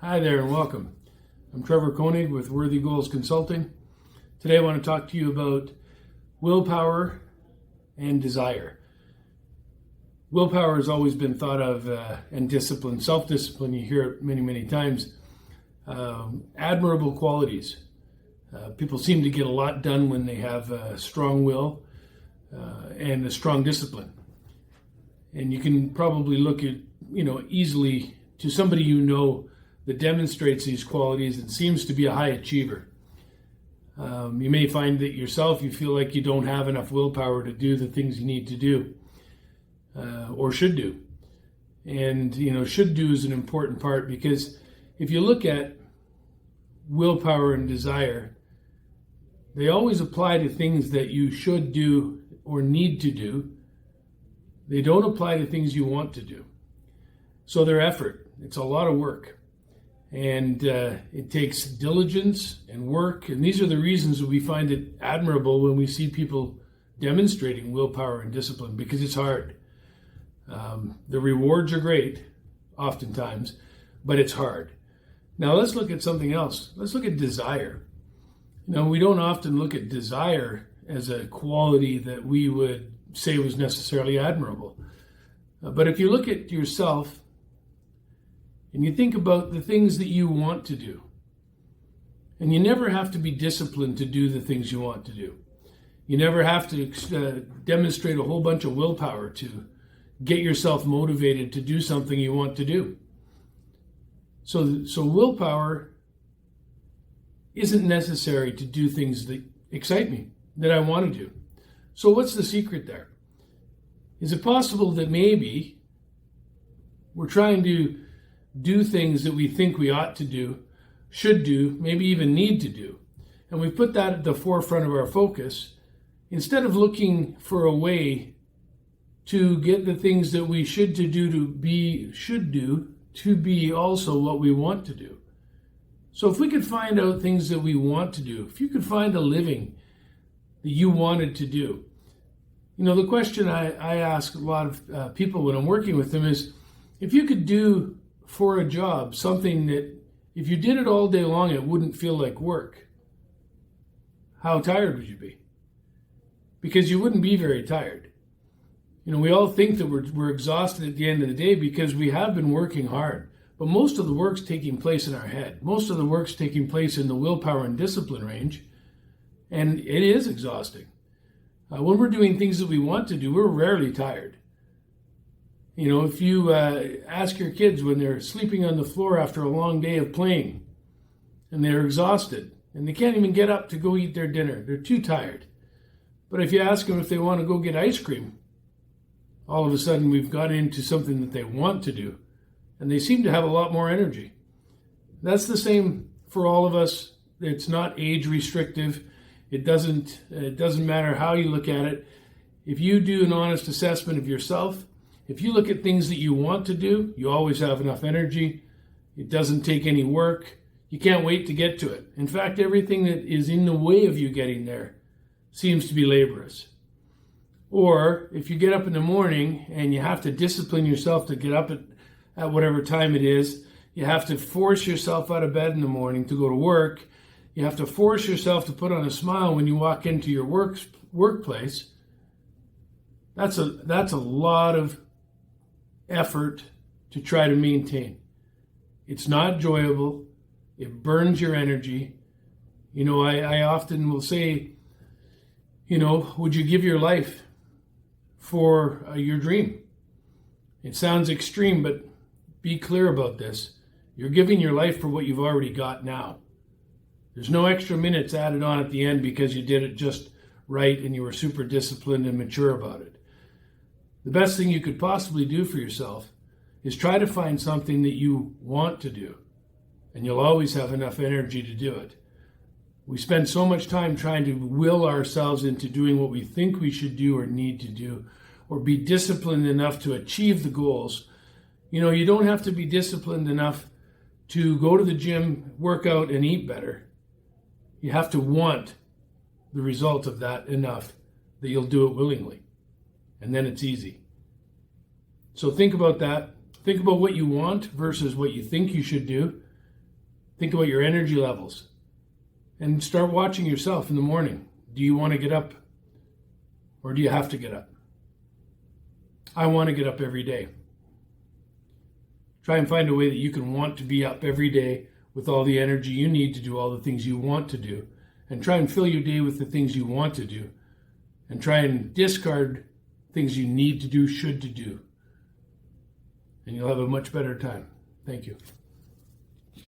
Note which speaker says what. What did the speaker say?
Speaker 1: Hi there and welcome. I'm Trevor Koenig with Worthy Goals Consulting. Today I want to talk to you about willpower and desire. Willpower has always been thought of, and discipline, self-discipline, you hear it many, many times, admirable qualities. People seem to get a lot done when they have a strong will and a strong discipline. And you can probably look at, easily to somebody that demonstrates these qualities and seems to be a high achiever. You may find that yourself, you feel like you don't have enough willpower to do the things you need to do or should do. And, should do is an important part, because if you look at willpower and desire, they always apply to things that you should do or need to do. They don't apply to things you want to do. So they're effort. It's a lot of work. And it takes diligence and work. And these are the reasons that we find it admirable when we see people demonstrating willpower and discipline, because it's hard. The rewards are great, oftentimes, but it's hard. Now let's look at something else. Let's look at desire. We don't often look at desire as a quality that we would say was necessarily admirable. But if you look at yourself, and you think about the things that you want to do. And you never have to be disciplined to do the things you want to do. You never have to demonstrate a whole bunch of willpower to get yourself motivated to do something you want to do. So willpower isn't necessary to do things that excite me, that I want to do. So what's the secret there? Is it possible that maybe we're trying to do things that we think we ought to do, should do, maybe even need to do, and we put that at the forefront of our focus, instead of looking for a way to get the things that we should be also what we want to do. So if we could find out things that we want to do, if you could find a living that you wanted to do, the question I ask a lot of people when I'm working with them is, if you could do for a job something that if you did it all day long it wouldn't feel like work, how tired would you be? Because you wouldn't be very tired. We all think that we're exhausted at the end of the day because we have been working hard, but most of the work's taking place in our head. Most of the work's taking place in the willpower and discipline range, and it is exhausting. When we're doing things that we want to do, we're rarely tired. If you ask your kids when they're sleeping on the floor after a long day of playing and they're exhausted and they can't even get up to go eat their dinner, they're too tired. But if you ask them if they want to go get ice cream, all of a sudden we've got into something that they want to do and they seem to have a lot more energy. That's the same for all of us. It's not age restrictive. It doesn't matter how you look at it. If you do an honest assessment of yourself, if you look at things that you want to do, you always have enough energy. It doesn't take any work. You can't wait to get to it. In fact, everything that is in the way of you getting there seems to be laborious. Or if you get up in the morning and you have to discipline yourself to get up at whatever time it is, you have to force yourself out of bed in the morning to go to work. You have to force yourself to put on a smile when you walk into your workplace. That's a lot of effort to try to maintain. It's not enjoyable. It burns your energy. I often will say, would you give your life for your dream? It sounds extreme, but be clear about this. You're giving your life for what you've already got now. There's no extra minutes added on at the end because you did it just right and you were super disciplined and mature about it. The best thing you could possibly do for yourself is try to find something that you want to do, and you'll always have enough energy to do it. We spend so much time trying to will ourselves into doing what we think we should do or need to do, or be disciplined enough to achieve the goals. You don't have to be disciplined enough to go to the gym, work out, and eat better. You have to want the result of that enough that you'll do it willingly. And then it's easy. So think about that. Think about what you want versus what you think you should do. Think about your energy levels and start watching yourself in the morning. Do you want to get up or do you have to get up? I want to get up every day. Try and find a way that you can want to be up every day with all the energy you need to do all the things you want to do. And try and fill your day with the things you want to do. And try and discard things you need to do, should to do. And you'll have a much better time. Thank you.